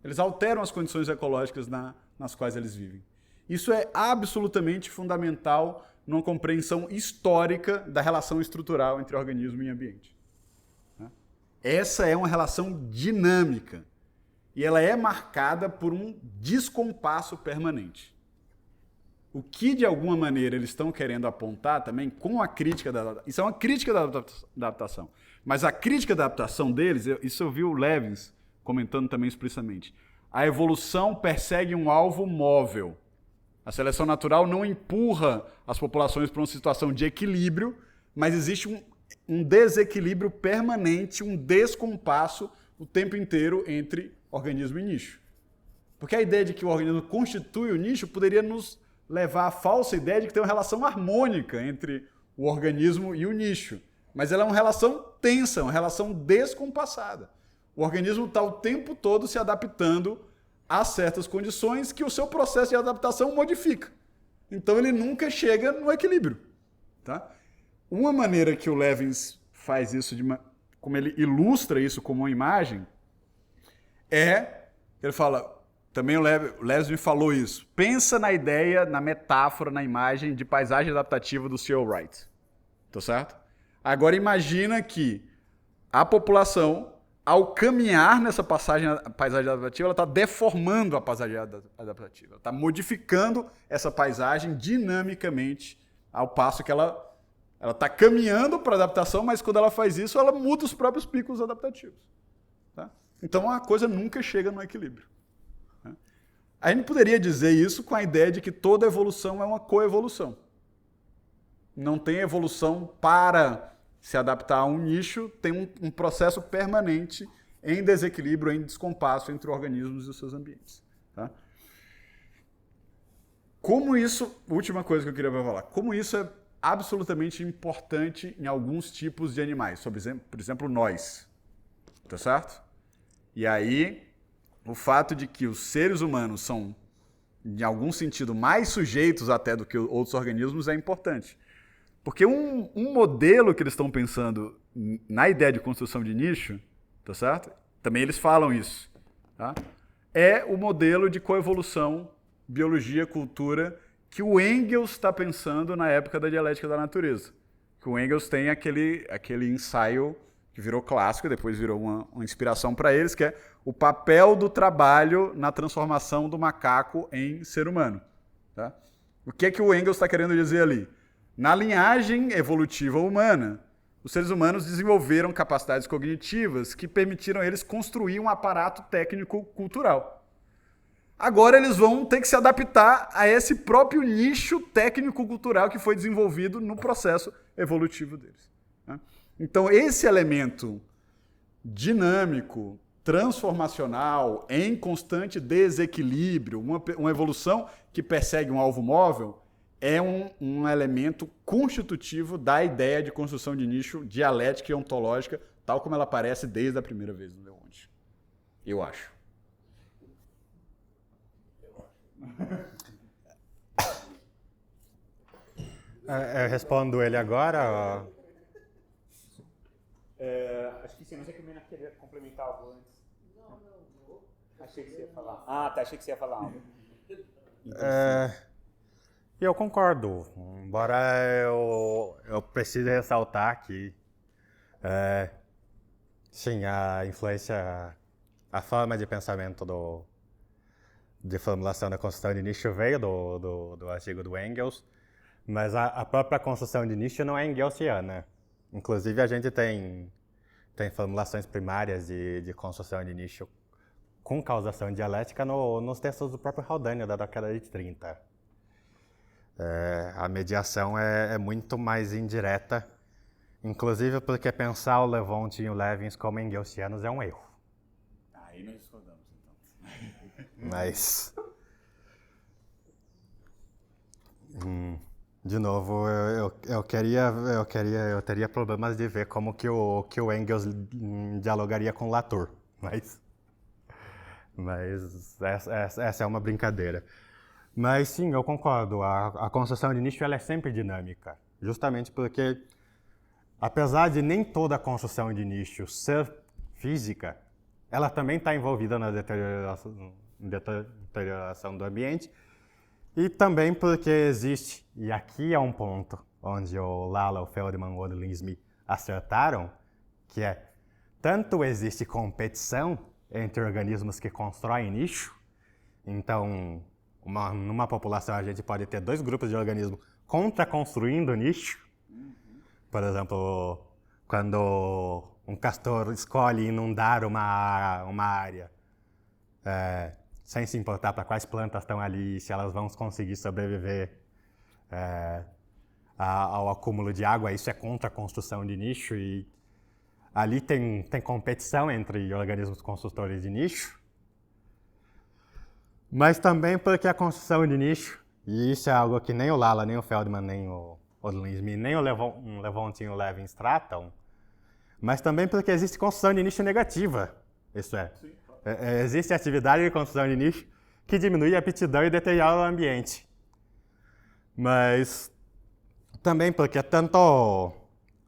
Eles alteram as condições ecológicas nas quais eles vivem. Isso é absolutamente fundamental numa compreensão histórica da relação estrutural entre organismo e ambiente. Essa é uma relação dinâmica e ela é marcada por um descompasso permanente. O que, de alguma maneira, eles estão querendo apontar também com a crítica da adaptação. Isso é uma crítica da adaptação. Mas a crítica da adaptação deles, isso eu vi o Levins comentando também explicitamente. A evolução persegue um alvo móvel. A seleção natural não empurra as populações para uma situação de equilíbrio, mas existe um desequilíbrio permanente, um descompasso o tempo inteiro entre organismo e nicho. Porque a ideia de que o organismo constitui o nicho poderia nos levar à falsa ideia de que tem uma relação harmônica entre o organismo e o nicho. Mas ela é uma relação tensa, uma relação descompassada. O organismo está o tempo todo se adaptando a certas condições que o seu processo de adaptação modifica. Então ele nunca chega no equilíbrio. Tá? Uma maneira que o Levins faz isso, como ele ilustra isso como uma imagem, ele fala, também o Levins me falou isso, pensa na ideia, na metáfora, na imagem de paisagem adaptativa do C.O. Wright. Tá certo? Agora imagina que a população, ao caminhar nessa paisagem adaptativa, ela está deformando a paisagem adaptativa. Ela está modificando essa paisagem dinamicamente, ao passo que ela está caminhando para a adaptação, mas quando ela faz isso, ela muda os próprios picos adaptativos. Tá? Então a coisa nunca chega no equilíbrio. Né? A gente poderia dizer isso com a ideia de que toda evolução é uma coevolução. Não tem evolução para se adaptar a um nicho, tem um processo permanente em desequilíbrio, em descompasso entre organismos e os seus ambientes. Tá? Como isso, última coisa que eu queria falar, como isso é absolutamente importante em alguns tipos de animais, por exemplo, nós, tá certo? E aí, o fato de que os seres humanos são, em algum sentido, mais sujeitos até do que outros organismos é importante. Porque um modelo que eles estão pensando na ideia de construção de nicho, tá certo? Também eles falam isso, tá? É o modelo de coevolução, biologia, cultura, que o Engels está pensando na época da dialética da natureza. Que o Engels tem aquele ensaio que virou clássico, depois virou uma inspiração para eles, que é o papel do trabalho na transformação do macaco em ser humano. Tá? O que é que o Engels está querendo dizer ali? Na linhagem evolutiva humana, os seres humanos desenvolveram capacidades cognitivas que permitiram eles construir um aparato técnico-cultural. Agora eles vão ter que se adaptar a esse próprio nicho técnico-cultural que foi desenvolvido no processo evolutivo deles. Então, esse elemento dinâmico, transformacional, em constante desequilíbrio, uma evolução que persegue um alvo móvel, é um elemento constitutivo da ideia de construção de nicho dialética e ontológica, tal como ela aparece desde a primeira vez no Leonte. Eu acho. Eu respondo ele agora? Acho que sim, não sei que o Mena queria complementar algo antes. Não. Achei que você ia falar. Ah, tá, achei que você ia falar algo. Eu concordo, embora eu precise ressaltar que, sim, a influência, a forma de pensamento de formulação da construção de nicho veio do artigo do Engels, mas a própria construção de nicho não é engelsiana. Inclusive, a gente tem formulações primárias de construção de nicho com causação dialética nos textos do próprio Haldane, da década de 30. A mediação é muito mais indireta, inclusive porque pensar o Levont e o Levins como engelsianos é um erro. Aí nós discordamos, então. Mas, de novo, eu teria problemas de ver como que o Engels dialogaria com Latour, mas essa é uma brincadeira. Mas sim, eu concordo, a construção de nicho ela é sempre dinâmica, justamente porque, apesar de nem toda a construção de nicho ser física, ela também está envolvida na deterioração do ambiente, E também porque existe, e aqui é um ponto onde o Lala, o Feldman e o Odlin-Smith acertaram, que é tanto existe competição entre organismos que constroem nicho, então numa população a gente pode ter 2 grupos de organismos contra-construindo nicho. Por exemplo, quando um castor escolhe inundar uma área, sem se importar para quais plantas estão ali, se elas vão conseguir sobreviver ao acúmulo de água, isso é contra a construção de nicho, e ali tem competição entre organismos construtores de nicho, mas também porque a construção de nicho, e isso é algo que nem o Lala, nem o Feldman, nem o Odlin-Smith, nem o Levontin e o Levins tratam, mas também porque existe construção de nicho negativa, isso é, existe atividade de construção de nicho que diminui a aptidão e deteriora o ambiente. Mas também porque tanto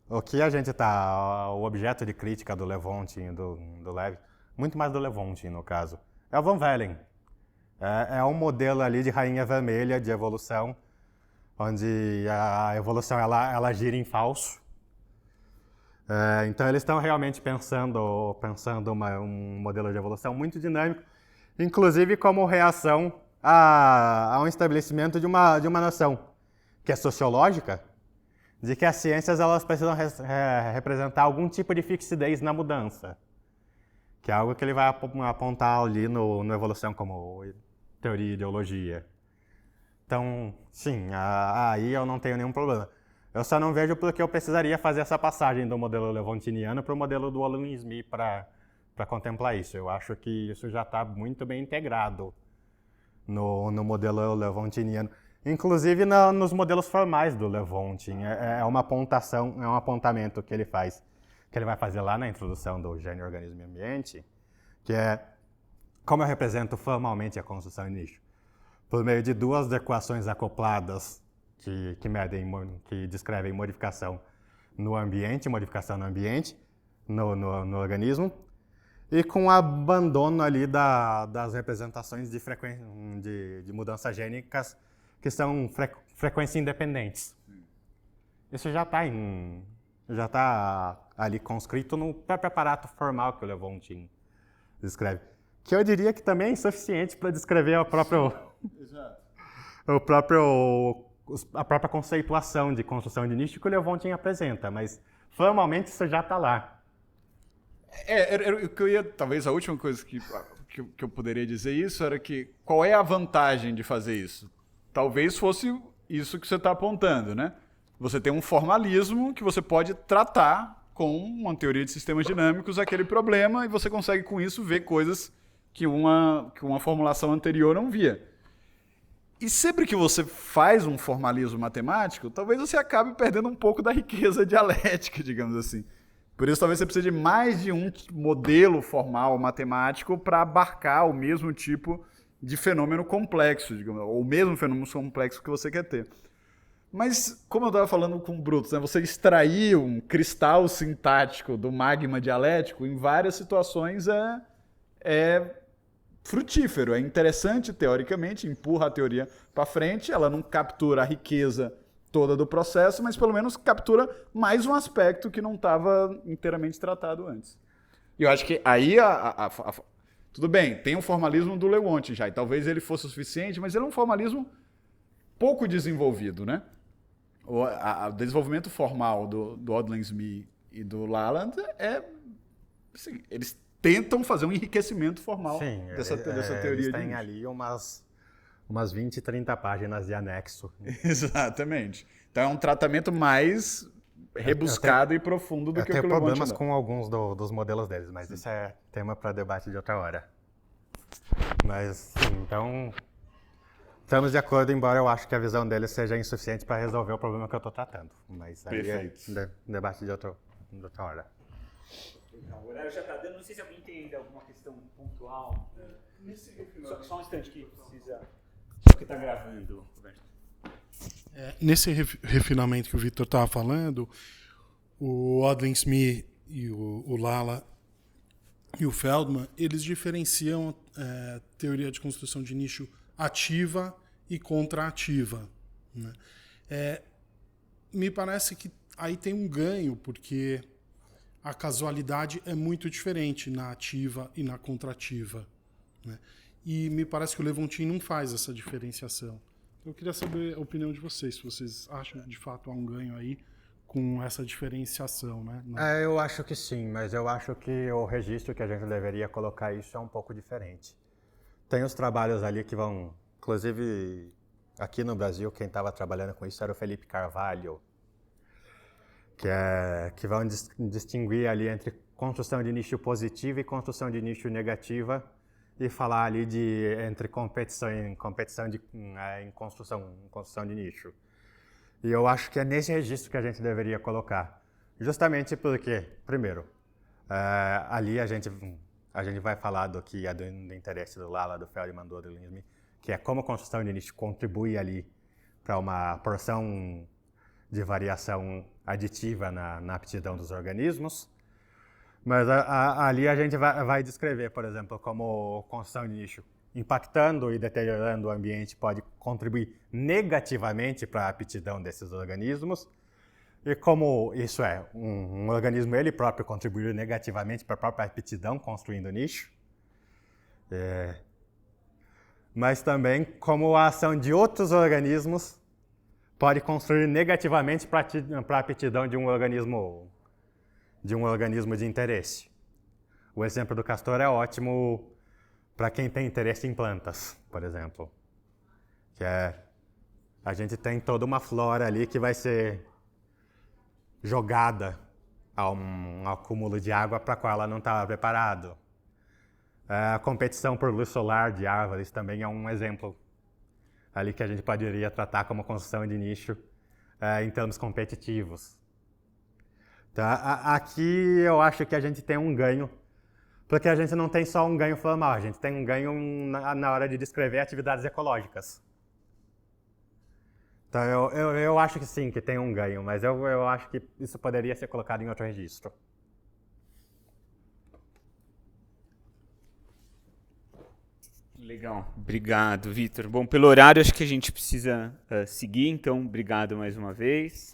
o que a gente o objeto de crítica do Levontin e do Levin, muito mais do Levontin no caso, é o Van Vellen. É um modelo ali de rainha vermelha de evolução, onde a evolução ela gira em falso. Então eles estão realmente pensando um modelo de evolução muito dinâmico, inclusive como reação a um estabelecimento de uma noção que é sociológica, de que as ciências elas precisam representar algum tipo de fixidez na mudança, que é algo que ele vai apontar ali no Evolução como teoria e ideologia. Então, sim, aí eu não tenho nenhum problema. Eu só não vejo porque eu precisaria fazer essa passagem do modelo levontiniano para o modelo do Odlin-Smith para contemplar isso. Eu acho que isso já está muito bem integrado no modelo levontiniano. Inclusive nos modelos formais do Levontin. É uma apontação, é um apontamento que ele faz, que ele vai fazer lá na introdução do Gênero, Organismo e Ambiente, que é como eu represento formalmente a construção em nicho. Por meio de 2 equações acopladas que descrevem modificação no ambiente, no organismo, e com abandono ali das representações de mudanças gênicas que são frequências independentes. Isso já está ali conscrito no próprio aparato formal que o Levontin descreve, que eu diria que também é insuficiente para descrever a própria conceituação de construção de nicho que o Levontin apresenta, mas formalmente isso já está lá. O que eu ia, talvez a última coisa que eu poderia dizer isso era que qual é a vantagem de fazer isso? Talvez fosse isso que você está apontando, né? Você tem um formalismo que você pode tratar com uma teoria de sistemas dinâmicos aquele problema e você consegue com isso ver coisas que uma formulação anterior não via. E sempre que você faz um formalismo matemático, talvez você acabe perdendo um pouco da riqueza dialética, digamos assim. Por isso, talvez você precise de mais de um modelo formal matemático para abarcar o mesmo tipo de fenômeno complexo, digamos, ou o mesmo fenômeno complexo que você quer ter. Mas, como eu estava falando com o Brutus, né, você extrair um cristal sintático do magma dialético em várias situações é frutífero, é interessante teoricamente, empurra a teoria para frente, ela não captura a riqueza toda do processo, mas pelo menos captura mais um aspecto que não estava inteiramente tratado antes. E eu acho que aí tudo bem, tem um formalismo do Lewontin já, e talvez ele fosse o suficiente, mas ele é um formalismo pouco desenvolvido, né? O desenvolvimento formal do Odlin-Smith e do Laland assim, eles tentam fazer um enriquecimento formal dessa teoria. Eles têm ali umas 20, 30 páginas de anexo. Exatamente. Então é um tratamento mais rebuscado e profundo do que o que o Eu tenho problemas dá. com alguns dos modelos deles, mas isso é tema para debate de outra hora. Mas, sim, então, estamos de acordo, embora eu acho que a visão deles seja insuficiente para resolver o problema que eu estou tratando. Mas aí é debate de outra hora. Então, o horário já está dando, não sei se alguém tem ainda alguma questão pontual. Só um instante que precisa... Só que está gravando, Roberto. Nesse refinamento que o Vitor estava falando, o Odlin-Smith e o Lala e o Feldman, eles diferenciam teoria de construção de nicho ativa e contraativa, né? Me parece que aí tem um ganho, porque a casualidade é muito diferente na ativa e na contrativa, né? E me parece que o Levontin não faz essa diferenciação. Eu queria saber a opinião de vocês, se vocês acham que de fato há um ganho aí com essa diferenciação, né? Eu acho que sim, mas eu acho que o registro que a gente deveria colocar isso é um pouco diferente. Tem os trabalhos ali que vão, inclusive aqui no Brasil, quem estava trabalhando com isso era o Felipe Carvalho, que vão distinguir ali entre construção de nicho positiva e construção de nicho negativa e falar ali entre competição em construção de nicho. E eu acho que é nesse registro que a gente deveria colocar. Justamente porque, primeiro, ali a gente vai falar do que é do interesse do Lala, do Feldman, do Adelinsme, que é como a construção de nicho contribui ali para uma porção de variação aditiva na aptidão dos organismos. Mas ali a gente vai descrever, por exemplo, como construção de nicho impactando e deteriorando o ambiente pode contribuir negativamente para a aptidão desses organismos. E como isso um organismo ele próprio contribuir negativamente para a própria aptidão construindo nicho. Mas também como a ação de outros organismos pode construir negativamente para a aptidão de um organismo de interesse. O exemplo do castor é ótimo para quem tem interesse em plantas, por exemplo. A gente tem toda uma flora ali que vai ser jogada a um acúmulo de água para a qual ela não estava preparado. A competição por luz solar de árvores também é um exemplo ali que a gente poderia tratar como construção de nicho em termos competitivos. Tá? Aqui eu acho que a gente tem um ganho, porque a gente não tem só um ganho formal, a gente tem um ganho na hora de descrever atividades ecológicas. Então eu acho que sim, que tem um ganho, mas eu acho que isso poderia ser colocado em outro registro. Legal, obrigado, Vitor. Bom, pelo horário acho que a gente precisa seguir, então obrigado mais uma vez.